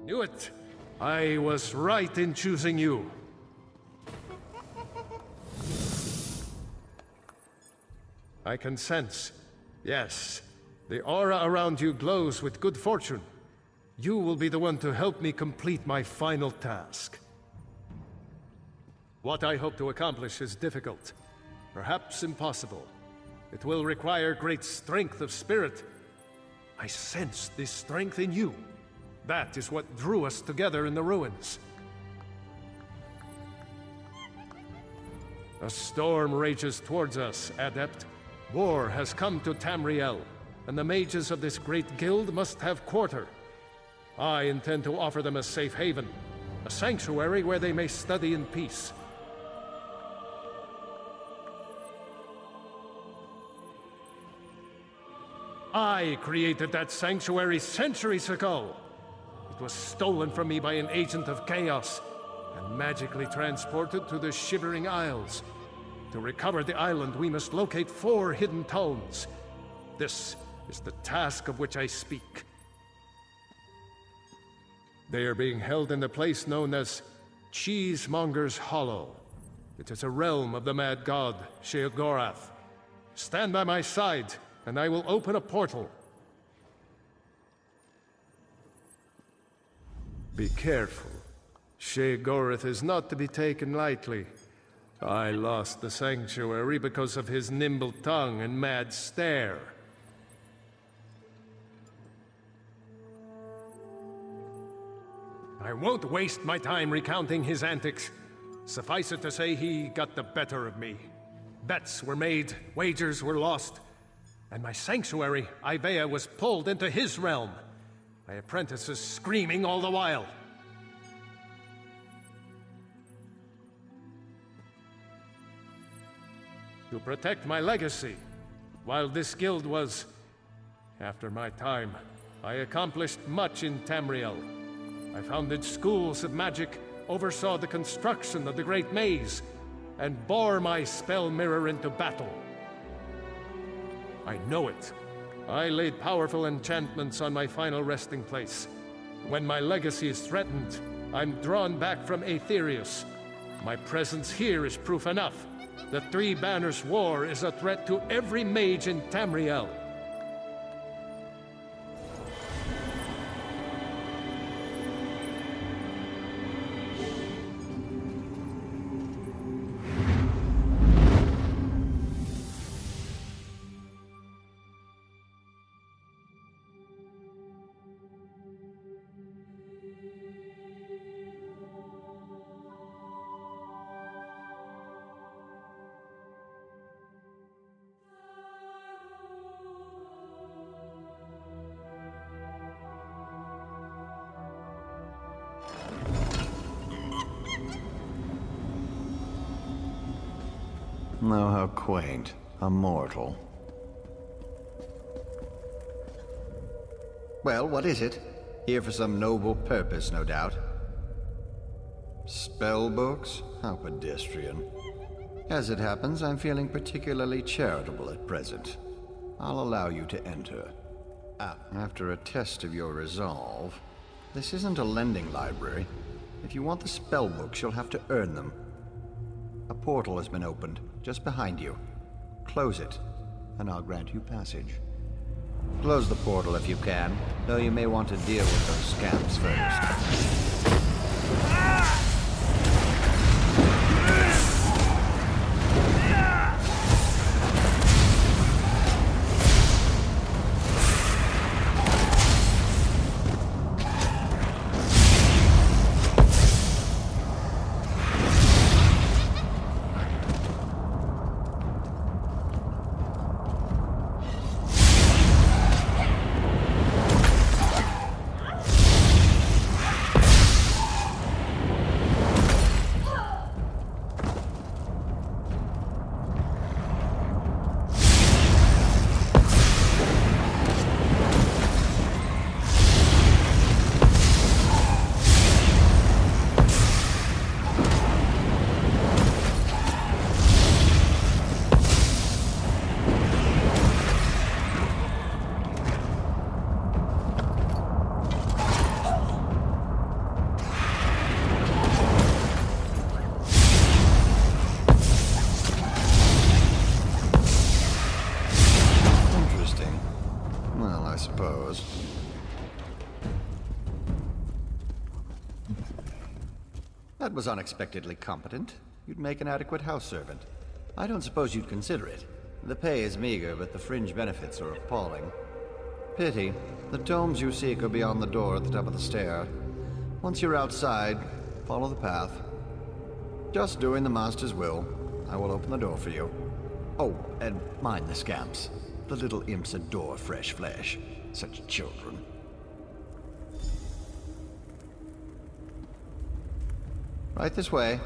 Knew it. I was right in choosing you. I can sense. Yes, the aura around you glows with good fortune. You will be the one to help me complete my final task. What I hope to accomplish is difficult, perhaps impossible. It will require great strength of spirit. I sense this strength in you. That is what drew us together in the ruins. A storm rages towards us, Adept. War has come to Tamriel, and the mages of this great guild must have quarter. I intend to offer them a safe haven, a sanctuary where they may study in peace. I created that sanctuary centuries ago. It was stolen from me by an agent of chaos and magically transported to the Shivering Isles. To recover the island, we must locate 4 hidden tomes. This is the task of which I speak. They are being held in the place known as Cheesemonger's Hollow. It is a realm of the mad god, Sheogorath. Stand by my side, and I will open a portal. Be careful. Sheogorath is not to be taken lightly. I lost the sanctuary because of his nimble tongue and mad stare. I won't waste my time recounting his antics. Suffice it to say, he got the better of me. Bets were made, wagers were lost, and my sanctuary, Ivea, was pulled into his realm. My apprentices screaming all the while. To protect my legacy, while this guild was after my time, I accomplished much in Tamriel. I founded schools of magic, oversaw the construction of the Great Maze, and bore my spell mirror into battle. I know it. I laid powerful enchantments on my final resting place. When my legacy is threatened, I'm drawn back from Aetherius. My presence here is proof enough. The Three Banners War is a threat to every mage in Tamriel. Oh, how quaint. A mortal. Well, what is it? Here for some noble purpose, no doubt. Spell books? How pedestrian. As it happens, I'm feeling particularly charitable at present. I'll allow you to enter. After a test of your resolve, this isn't a lending library. If you want the spell books, you'll have to earn them. A portal has been opened, just behind you. Close it, and I'll grant you passage. Close the portal if you can, though you may want to deal with those scamps first. Well, I suppose. That was unexpectedly competent. You'd make an adequate house servant. I don't suppose you'd consider it. The pay is meager, but the fringe benefits are appalling. Pity. The tomes you seek are beyond the door at the top of the stair. Once you're outside, follow the path. Just doing the Master's will. I will open the door for you. Oh, and mind the scamps. The little imps adore fresh flesh. Such children. Right this way.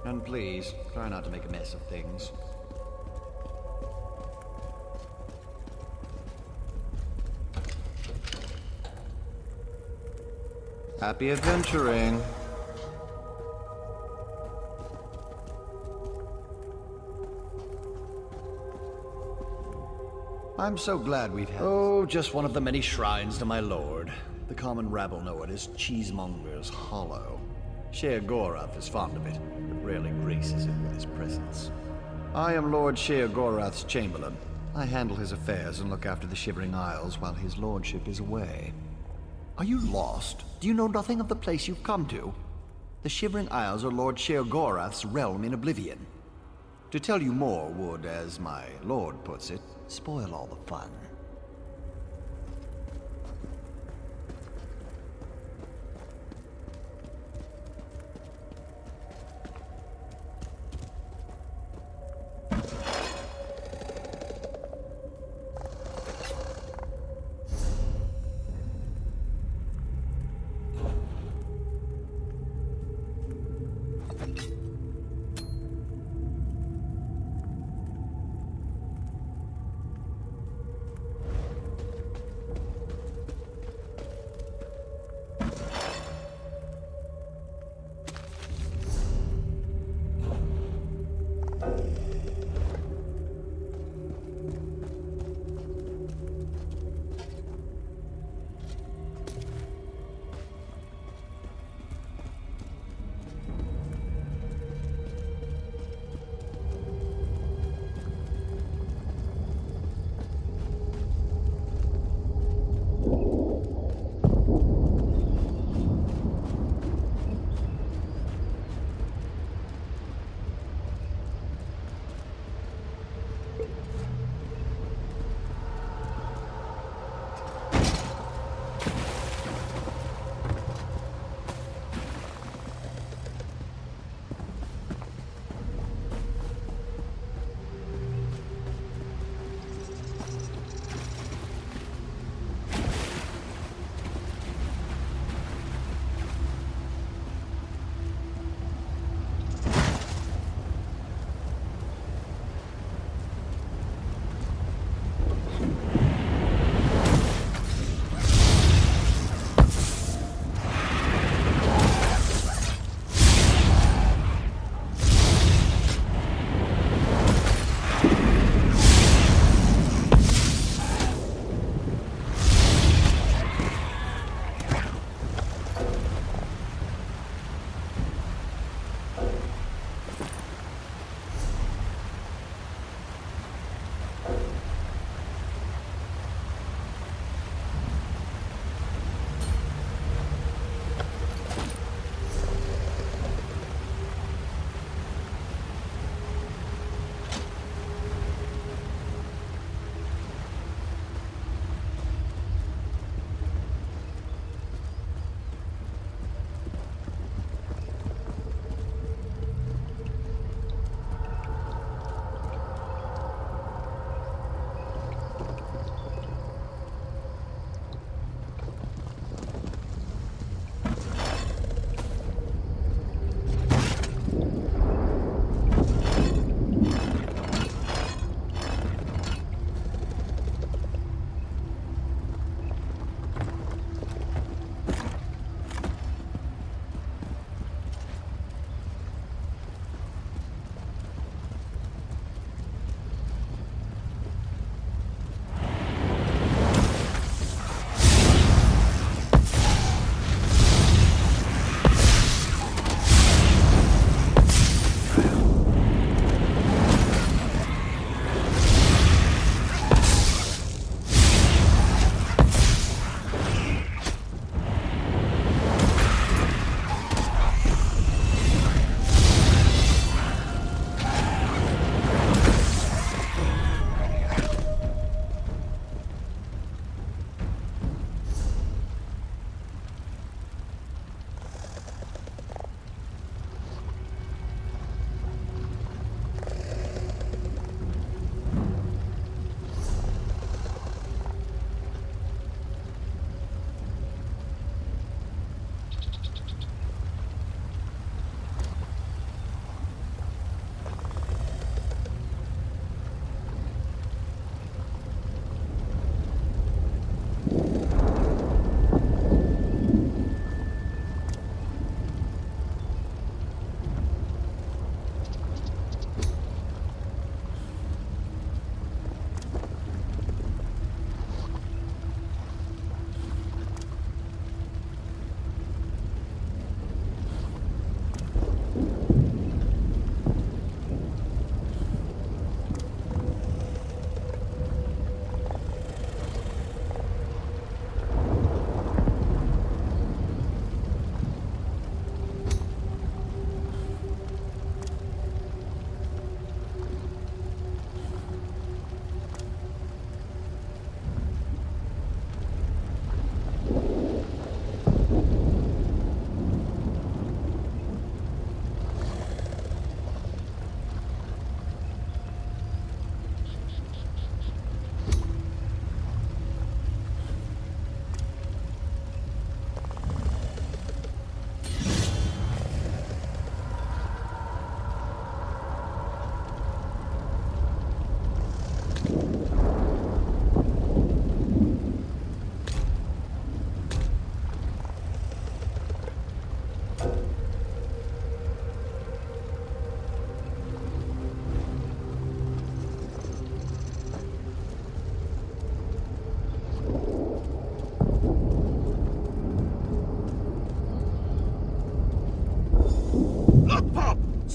And please, try not to make a mess of things. Happy adventuring. I'm so glad we've had... Oh, just one of the many shrines to my lord. The common rabble know it as Cheesemonger's Hollow. Sheogorath is fond of it, but rarely graces it with his presence. I am Lord Sheogorath's Chamberlain. I handle his affairs and look after the Shivering Isles while his lordship is away. Are you lost? Do you know nothing of the place you've come to? The Shivering Isles are Lord Sheogorath's realm in oblivion. To tell you more would, as my lord puts it, spoil all the fun.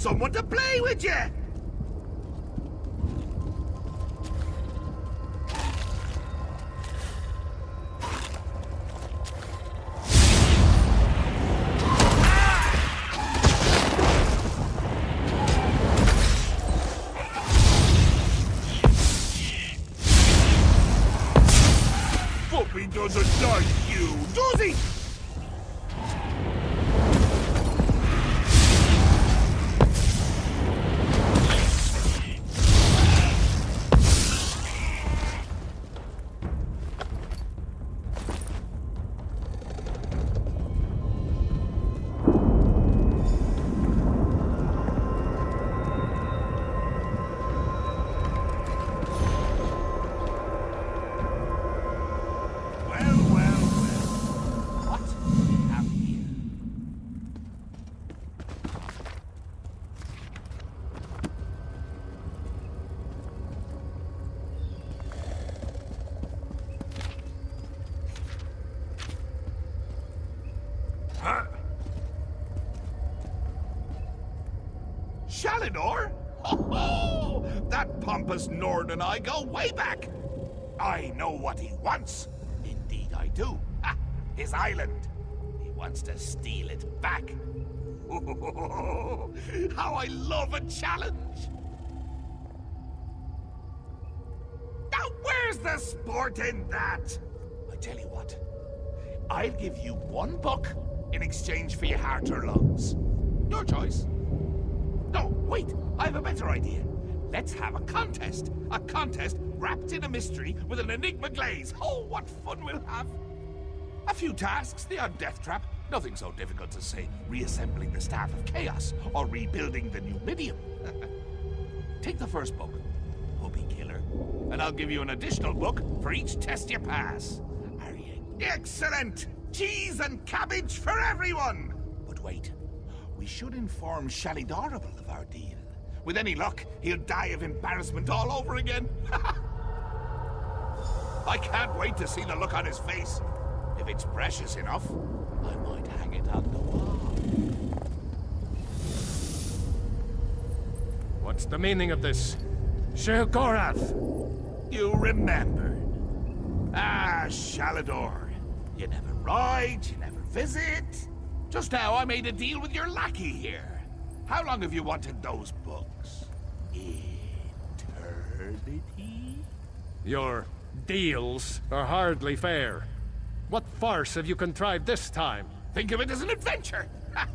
Someone to play with you! He doesn't like you, does he? Shalidor? Oh, that pompous Nord and I go way back. I know what he wants. Indeed I do. Ha! His island. He wants to steal it back. Oh, how I love a challenge. Now where's the sport in that? I tell you what. I'll give you one book in exchange for your heart or lungs. Your choice. No, wait, I have a better idea. Let's have a contest. A contest wrapped in a mystery with an enigma glaze. Oh, what fun we'll have. A few tasks, the odd death trap. Nothing so difficult as, say, reassembling the Staff of Chaos or rebuilding the Numidium. Take the first book, Puppy Killer, and I'll give you an additional book for each test you pass. Are you? Excellent! Cheese and cabbage for everyone! But wait. We should inform Shalidorable of our deal. With any luck, he'll die of embarrassment all over again. I can't wait to see the look on his face. If it's precious enough, I might hang it on the wall. What's the meaning of this? Sheogorath! You remembered. Ah, Shalidor. You never ride, you never visit. Just now I made a deal with your lackey here. How long have you wanted those books? Eternity? Your deals are hardly fair. What farce have you contrived this time? Think of it as an adventure! Ha!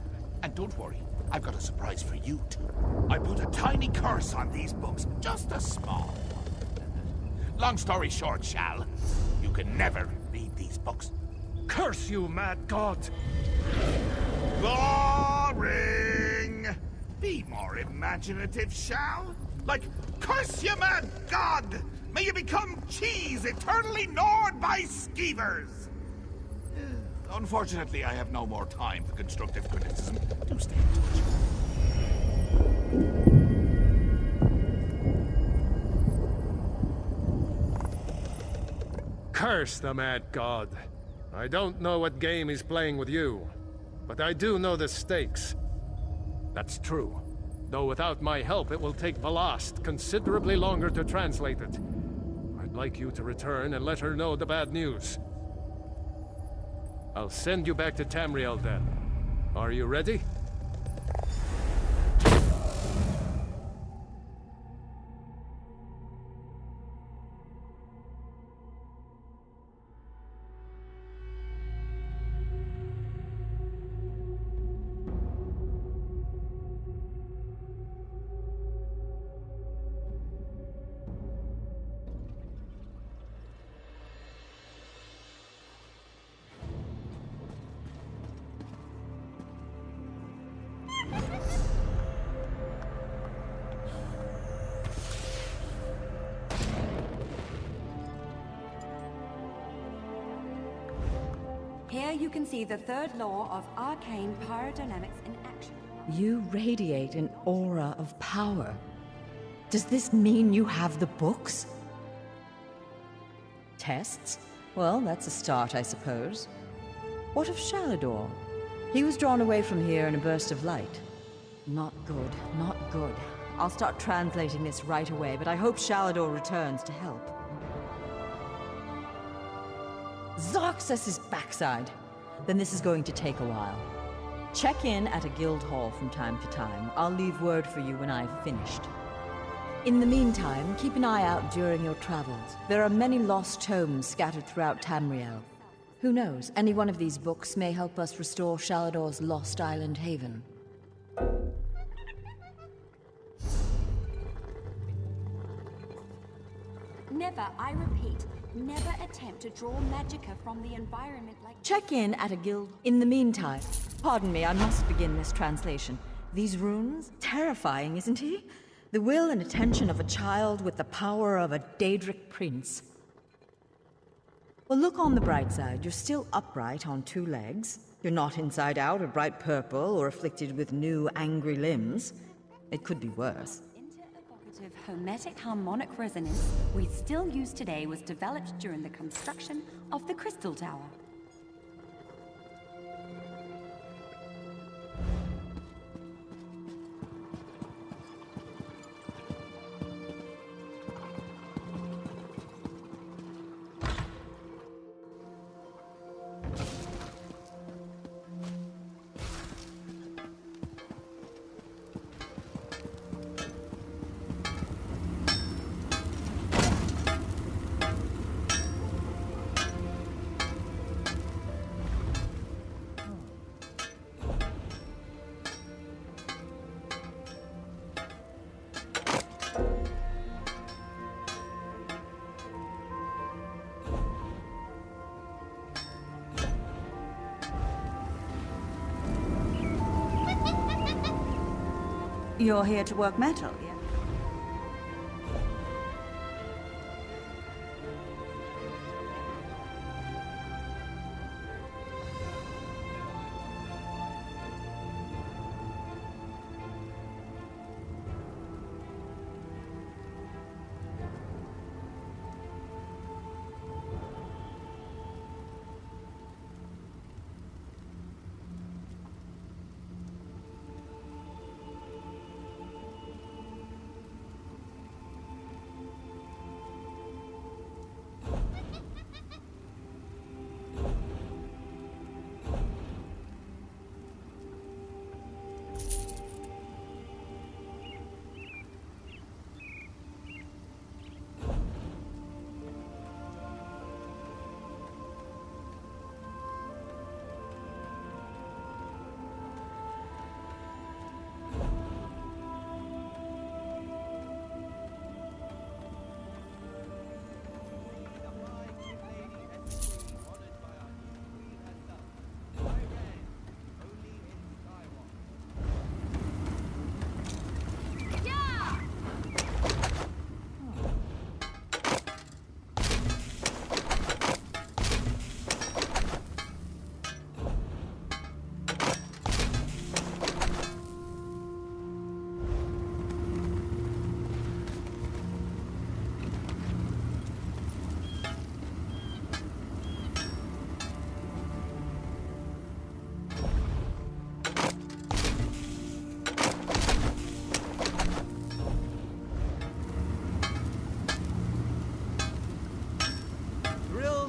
And don't worry, I've got a surprise for you too. I put a tiny curse on these books, just a small one. Long story short, Shal, you can never read these books. Curse you, mad god! Boring! Be more imaginative, Shal. Like, curse you, mad god! May you become cheese eternally gnawed by skeevers! Unfortunately, I have no more time for constructive criticism. Do stay in touch. Curse the mad god. I don't know what game he's playing with you, but I do know the stakes. That's true. Though without my help, it will take Ballast considerably longer to translate it. I'd like you to return and let her know the bad news. I'll send you back to Tamriel then. Are you ready? Here you can see the third law of arcane pyrodynamics in action. You radiate an aura of power. Does this mean you have the books? Tests? Well, that's a start, I suppose. What of Shalidor? He was drawn away from here in a burst of light. Not good, not good. I'll start translating this right away, but I hope Shalador returns to help. Zarxus' backside! Then this is going to take a while. Check in at a guild hall from time to time. I'll leave word for you when I've finished. In the meantime, keep an eye out during your travels. There are many lost tomes scattered throughout Tamriel. Who knows, any one of these books may help us restore Shalador's lost island haven. Never, I repeat, never attempt to draw magicka from the environment like... Check in at a guild. In the meantime, pardon me, I must begin this translation. These runes? Terrifying, isn't he? The will and attention of a child with the power of a Daedric prince. Well, look on the bright side. You're still upright on 2 legs. You're not inside out or bright purple or afflicted with new angry limbs. It could be worse. Inter-evocative hermetic harmonic resonance we still use today was developed during the construction of the Crystal Tower. You're here to work metal, yeah?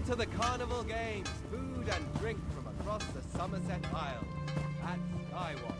To the carnival games, food and drink from across the Somerset Isles at Skywatch.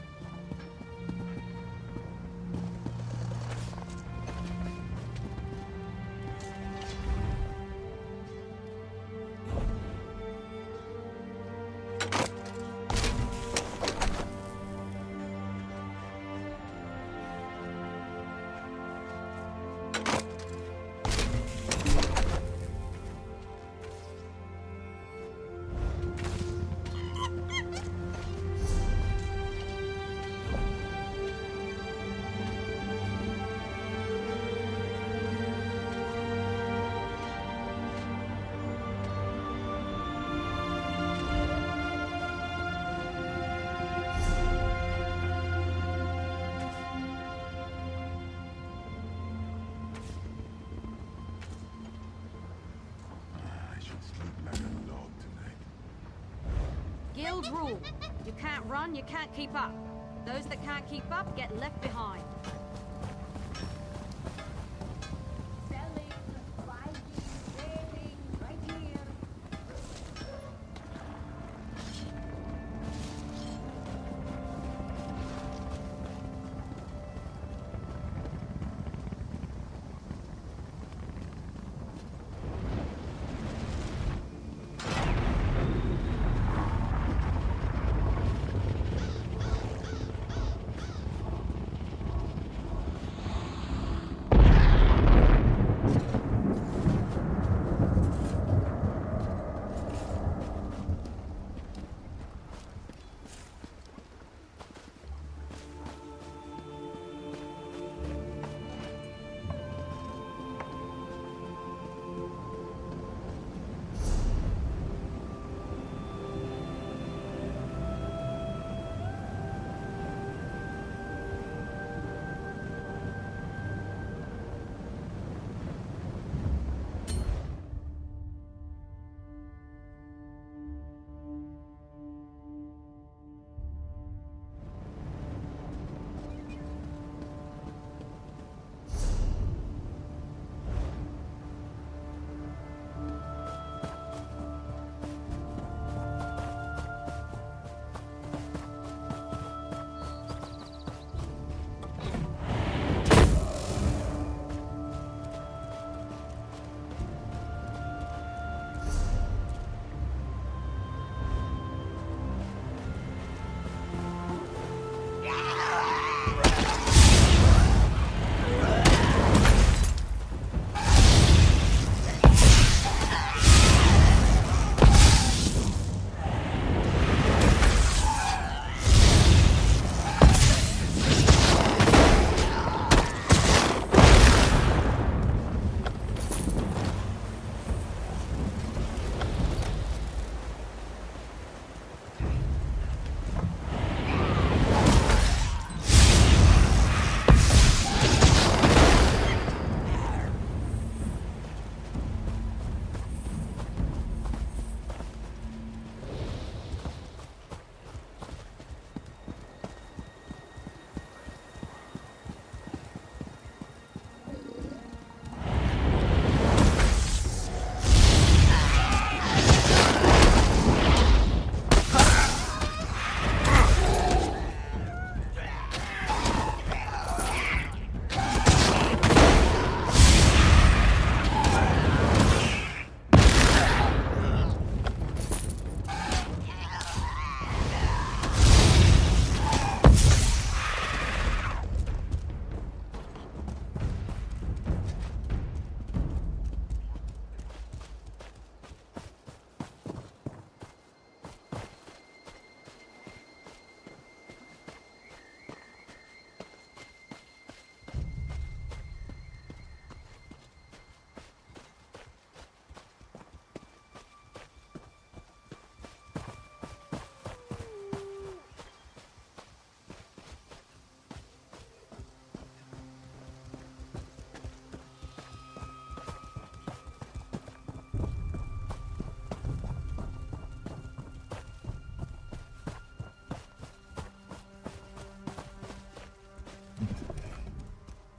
Guild rule. You can't run, you can't keep up. Those that can't keep up get left behind. Selling, buying, trading, right here.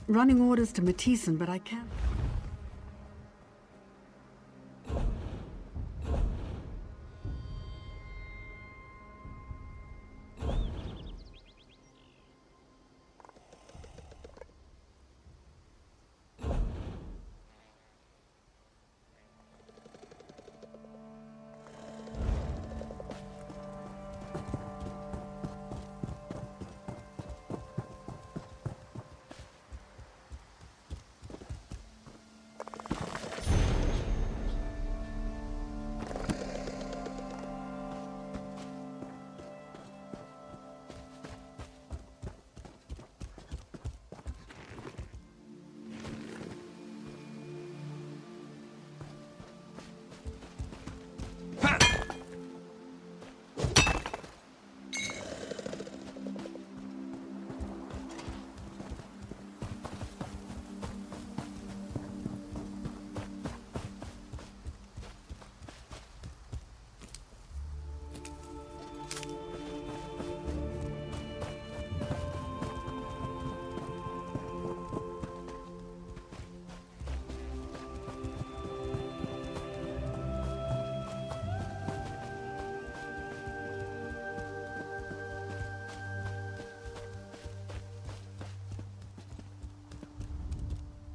Running orders to Mathisen, but I can't.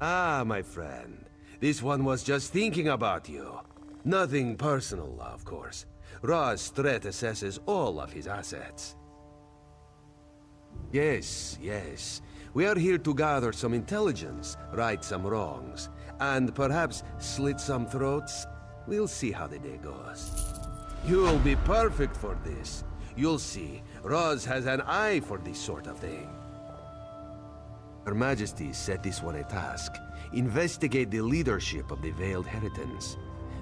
Ah, my friend. This one was just thinking about you. Nothing personal, of course. Ra's threat assesses all of his assets. Yes, yes. We are here to gather some intelligence, right some wrongs, and perhaps slit some throats. We'll see how the day goes. You'll be perfect for this. You'll see, Ra's has an eye for this sort of thing. Her Majesty set this one a task. Investigate the leadership of the Veiled Heritance.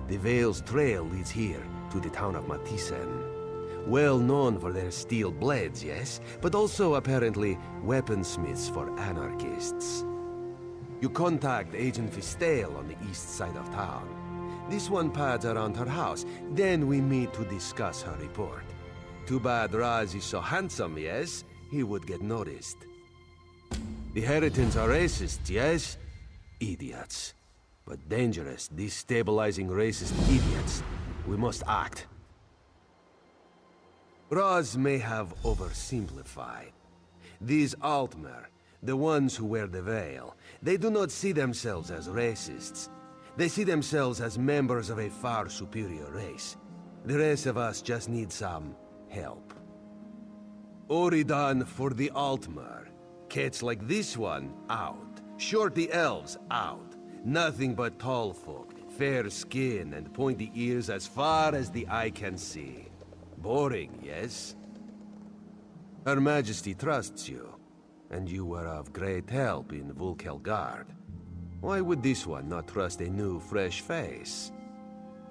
The Veil's trail leads here, to the town of Matisen. Well known for their steel blades, yes? But also, apparently, weaponsmiths for anarchists. You contact Agent Fistale on the east side of town. This one pads around her house, then we meet to discuss her report. Too bad Raz is so handsome, yes? He would get noticed. The Heritans are racist, yes? Idiots. But dangerous, destabilizing racist idiots. We must act. Raz may have oversimplified. These Altmer, the ones who wear the veil, they do not see themselves as racists. They see themselves as members of a far superior race. The rest of us just need some help. Oridan for the Altmer. Cats like this one, out. Shorty elves, out. Nothing but tall folk, fair skin and pointy ears as far as the eye can see. Boring, yes? Her Majesty trusts you, and you were of great help in Vulkelgard. Why would this one not trust a new, fresh face?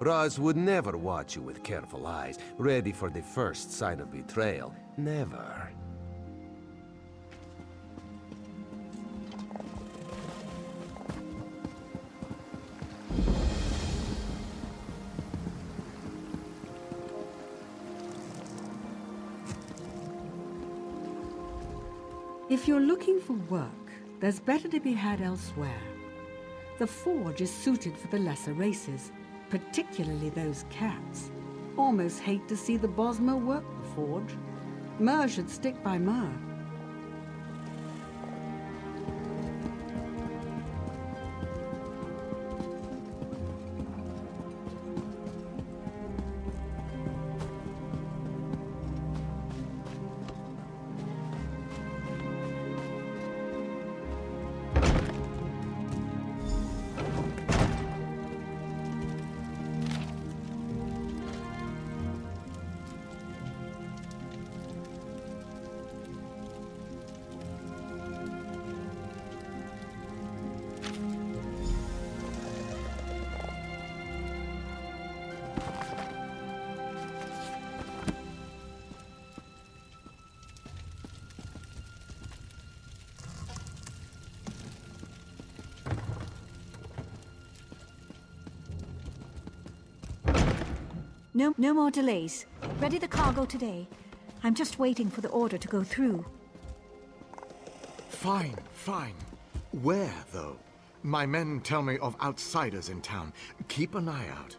Raz would never watch you with careful eyes, ready for the first sign of betrayal. Never. If you're looking for work, there's better to be had elsewhere. The Forge is suited for the lesser races, particularly those cats. Almost hate to see the Bosmer work the Forge. Mer should stick by Mer. No more delays. Ready the cargo today. I'm just waiting for the order to go through. Fine, fine. Where, though? My men tell me of outsiders in town. Keep an eye out.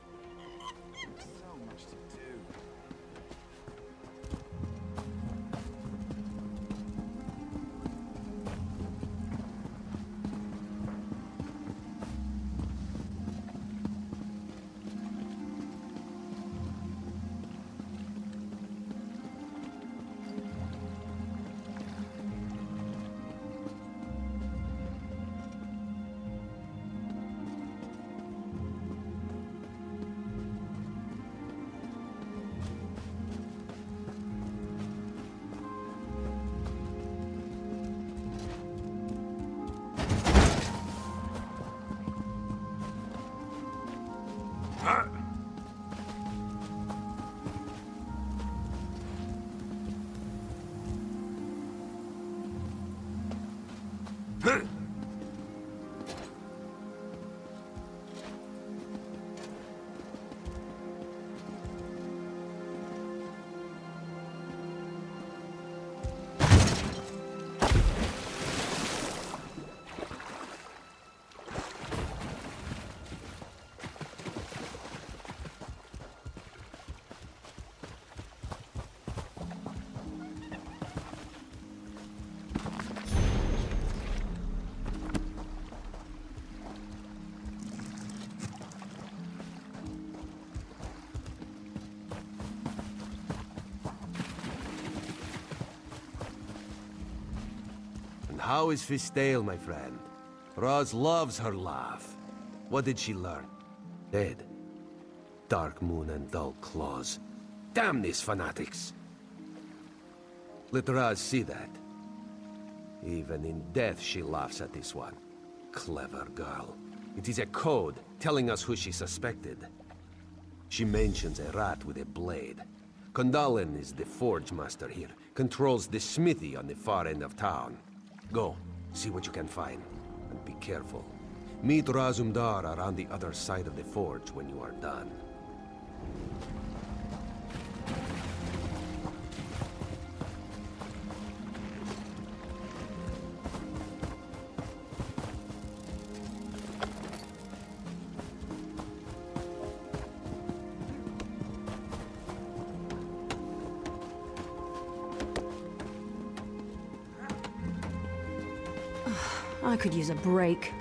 And how is Fistale, my friend? Roz loves her laugh. What did she learn? Dead. Dark moon and dull claws. Damn these fanatics! Let Raz see that. Even in death she laughs at this one. Clever girl. It is a code telling us who she suspected. She mentions a rat with a blade. Kondalin is the forge master here. Controls the smithy on the far end of town. Go, see what you can find. And be careful. Meet Razumdar around the other side of the forge when you are done. I could use a break.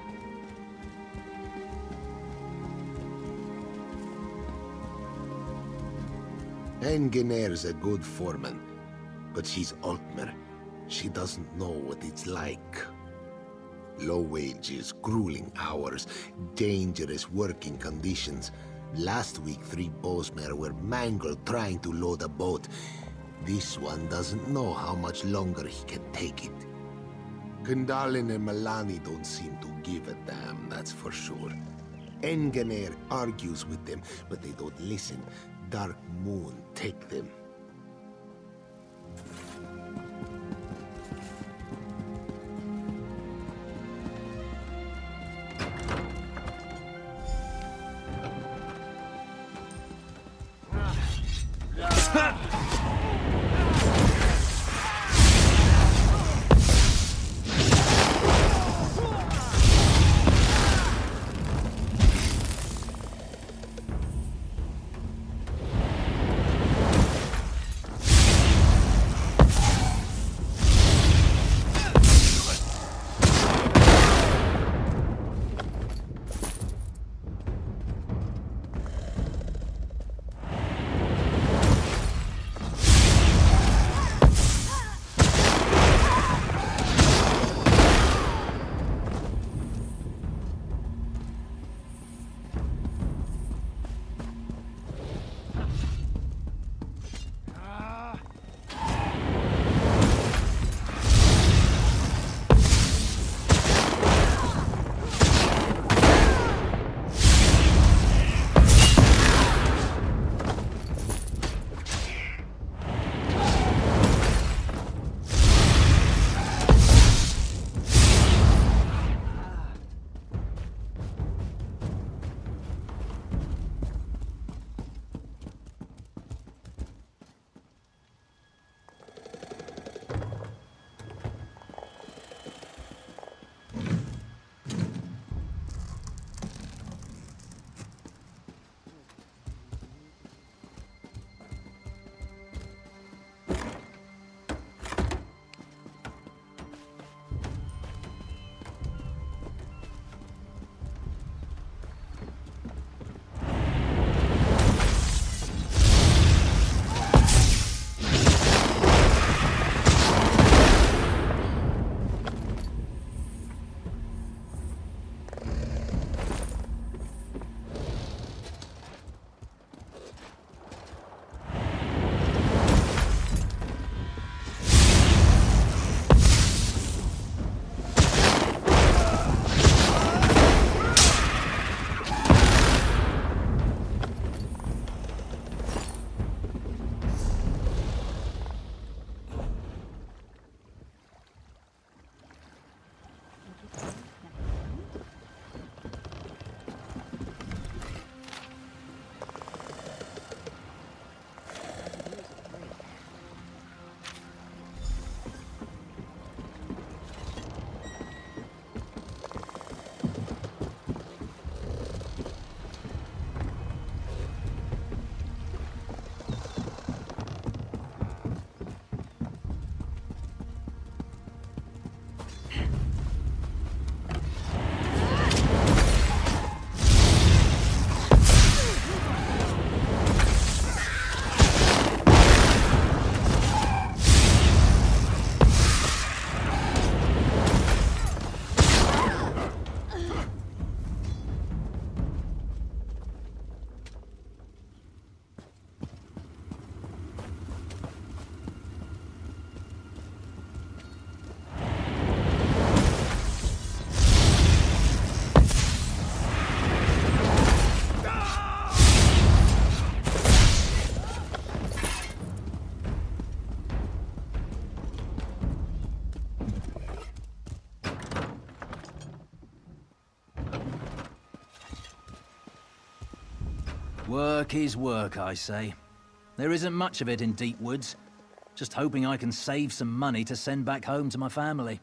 Engineer's a good foreman, but she's Altmer. She doesn't know what it's like. Low wages, grueling hours, dangerous working conditions. Last week, 3 bowsmen were mangled trying to load a boat. This one doesn't know how much longer he can take it. Kandalin and Milani don't seem to give a damn, that's for sure. Engineer argues with them, but they don't listen. Dark Moon take them. Work is work, I say. There isn't much of it in Deep Woods. Just hoping I can save some money to send back home to my family.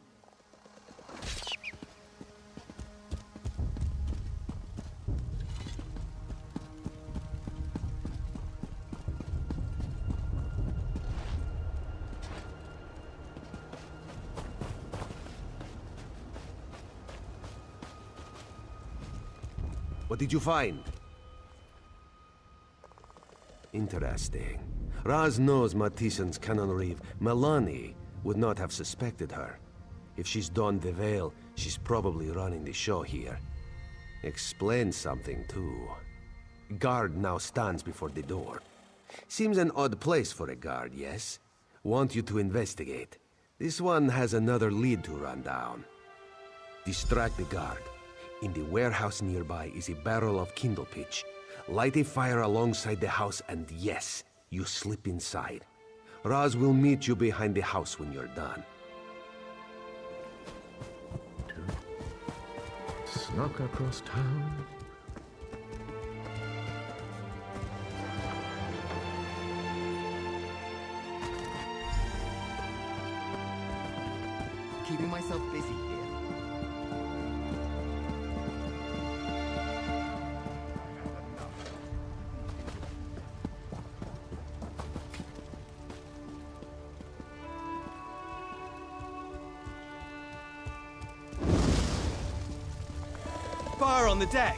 What did you find? Interesting. Raz knows Matissan's canon reeve. Melanie would not have suspected her. If she's donned the veil, she's probably running the show here. Explains something, too. Guard now stands before the door. Seems an odd place for a guard, yes? Want you to investigate. This one has another lead to run down. Distract the guard. In the warehouse nearby is a barrel of kindle pitch. Light a fire alongside the house and yes, you slip inside. Raz will meet you behind the house when you're done. Snuck across town. Keeping myself busy here. Fire on the deck!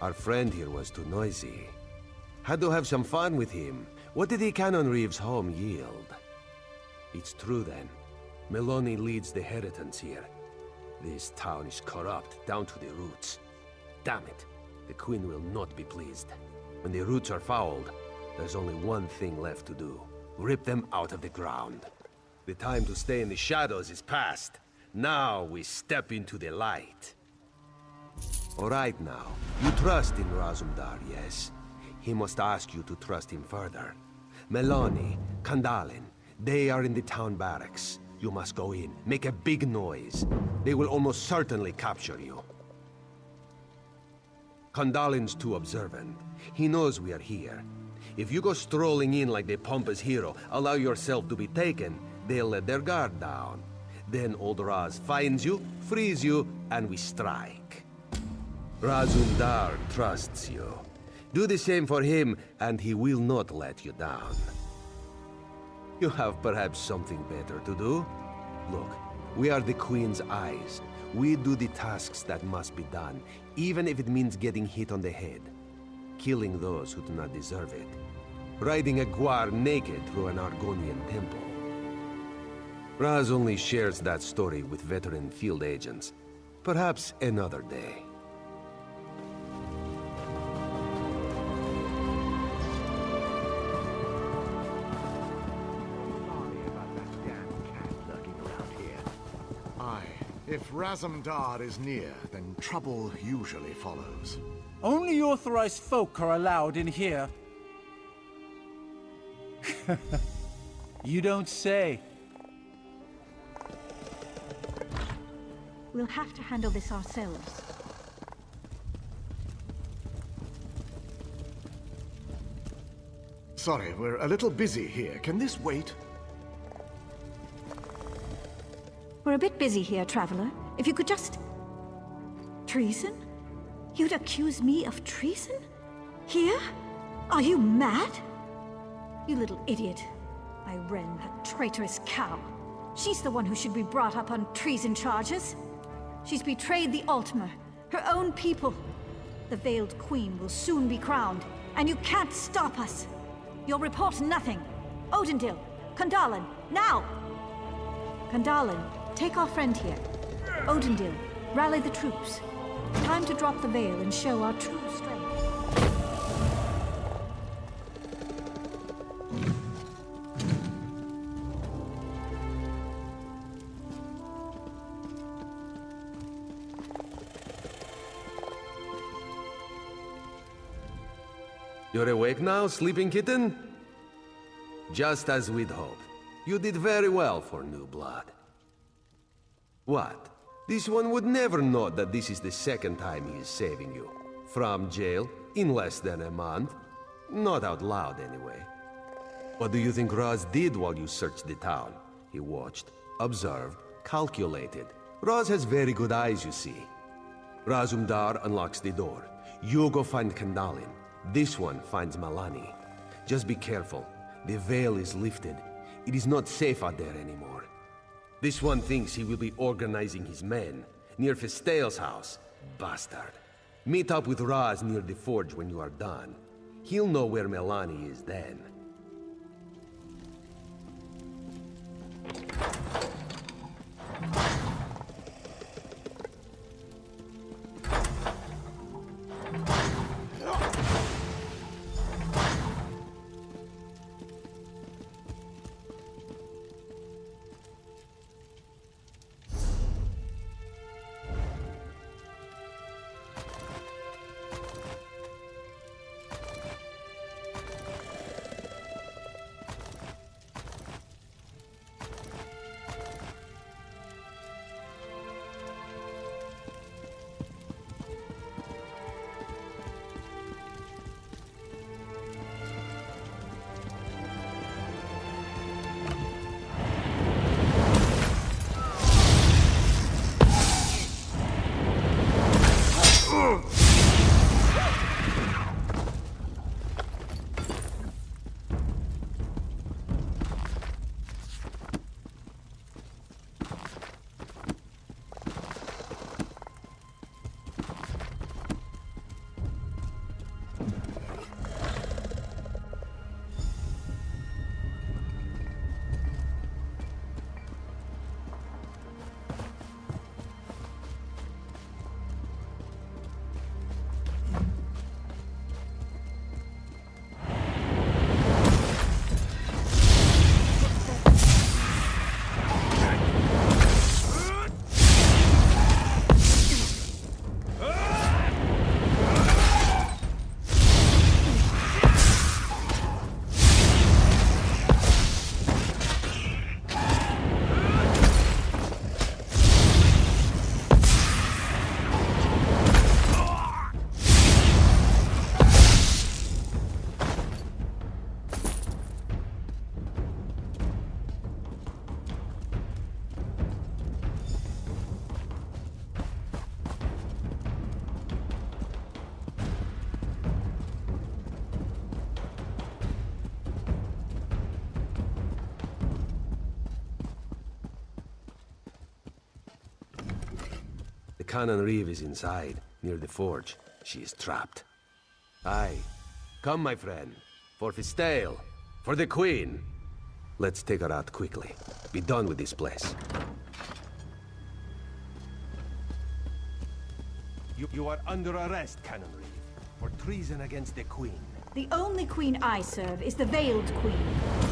Our friend here was too noisy. Had to have some fun with him. What did the Canon Reeves' home yield? It's true then. Melanie leads the Heritance here. This town is corrupt down to the roots. Damn it. The Queen will not be pleased. When the roots are fouled, there's only one thing left to do. Rip them out of the ground. The time to stay in the shadows is past. Now we step into the light. All right now, you trust in Razumdar, yes? He must ask you to trust him further. Melanie, Kandalin, they are in the town barracks. You must go in, make a big noise. They will almost certainly capture you. Kandalin's too observant. He knows we are here. If you go strolling in like the pompous hero, allow yourself to be taken, they'll let their guard down. Then old Raz finds you, frees you, and we strike. Razumdar trusts you. Do the same for him, and he will not let you down. You have perhaps something better to do? Look, we are the Queen's eyes. We do the tasks that must be done, even if it means getting hit on the head. Killing those who do not deserve it. Riding a guar naked through an Argonian temple. Raz only shares that story with veteran field agents. Perhaps another day. If Razumdar is near, then trouble usually follows. Only authorized folk are allowed in here. You don't say. We'll have to handle this ourselves. Sorry, we're a little busy here. Can this wait? We're a bit busy here, Traveler. If you could just... Treason? You'd accuse me of treason? Here? Are you mad? You little idiot. Irene, that traitorous cow. She's the one who should be brought up on treason charges. She's betrayed the Altmer, her own people. The Veiled Queen will soon be crowned, and you can't stop us. You'll report nothing. Odindil, Kandalin, now! Kandalin, take our friend here. Odindil, rally the troops. Time to drop the veil and show our true strength. You're awake now, sleeping kitten? Just as we'd hoped. You did very well for new blood. What? This one would never know that this is the second time he is saving you. From jail, in less than a month. Not out loud, anyway. What do you think Raz did while you searched the town? He watched, observed, calculated. Raz has very good eyes, you see. Razumdar unlocks the door. You go find Kandalin. This one finds Malani. Just be careful. The veil is lifted. It is not safe out there anymore. This one thinks he will be organizing his men near Fistail's house. Bastard. Meet up with Raz near the forge when you are done. He'll know where Malani is then. Canon Reeve is inside, near the forge. She is trapped. Aye. Come, my friend. For Fistail. For the Queen. Let's take her out quickly. Be done with this place. You are under arrest, Canon Reeve, for treason against the Queen. The only queen I serve is the Veiled Queen.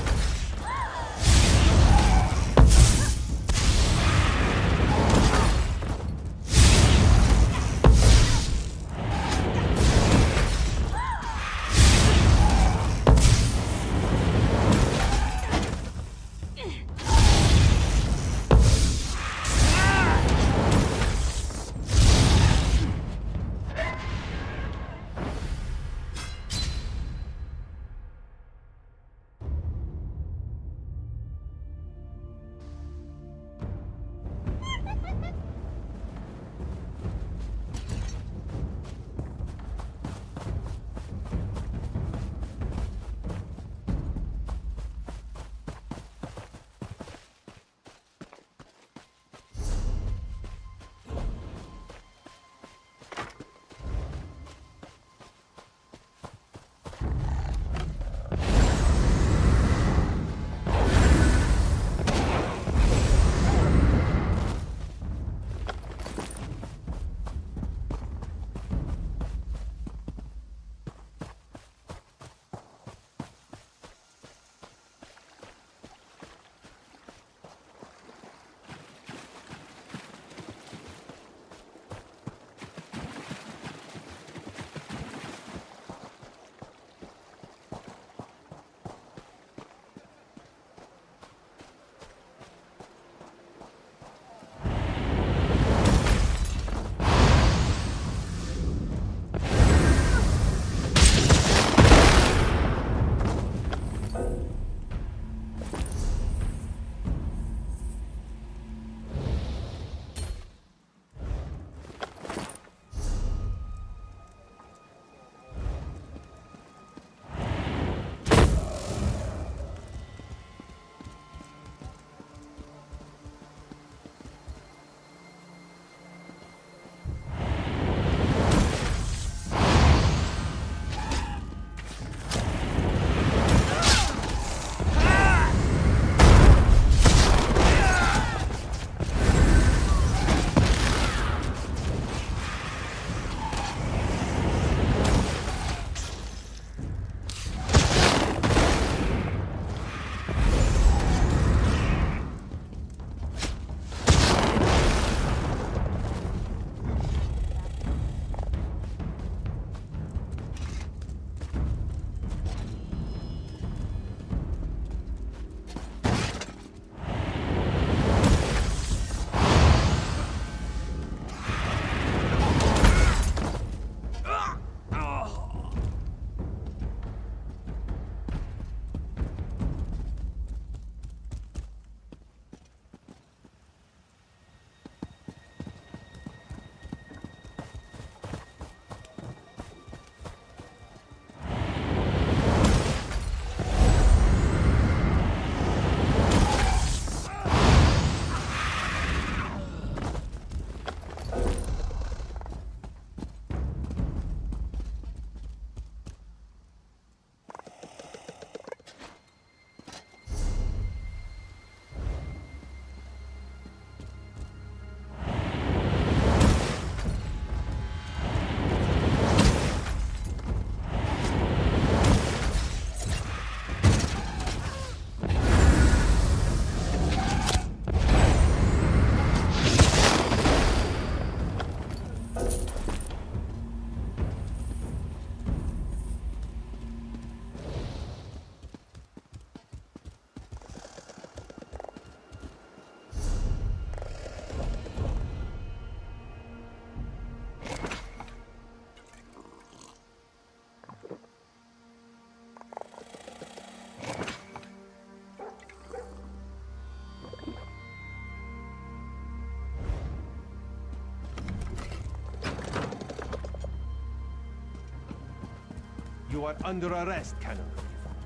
You are under arrest, Canon,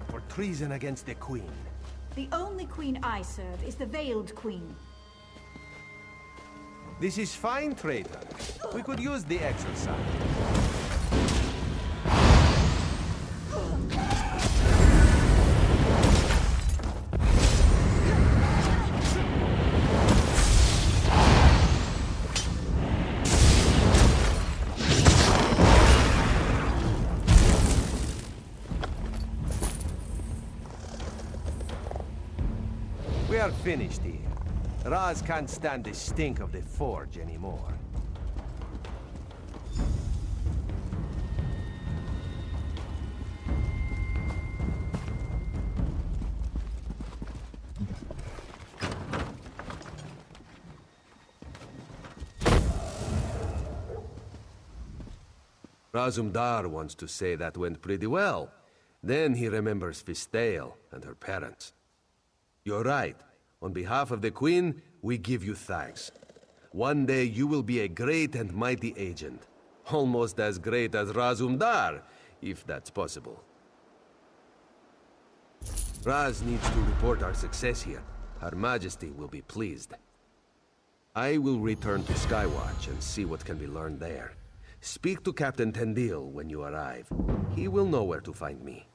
for treason against the Queen. The only queen I serve is the Veiled Queen. This is fine, traitor. We could use the exercise. We are finished here. Raz can't stand the stink of the forge anymore. Razumdar wants to say that went pretty well. Then he remembers Fistael and her parents. You're right. On behalf of the Queen, we give you thanks. One day you will be a great and mighty agent. Almost as great as Razumdar, if that's possible. Raz needs to report our success here. Her Majesty will be pleased. I will return to Skywatch and see what can be learned there. Speak to Captain Tendil when you arrive. He will know where to find me.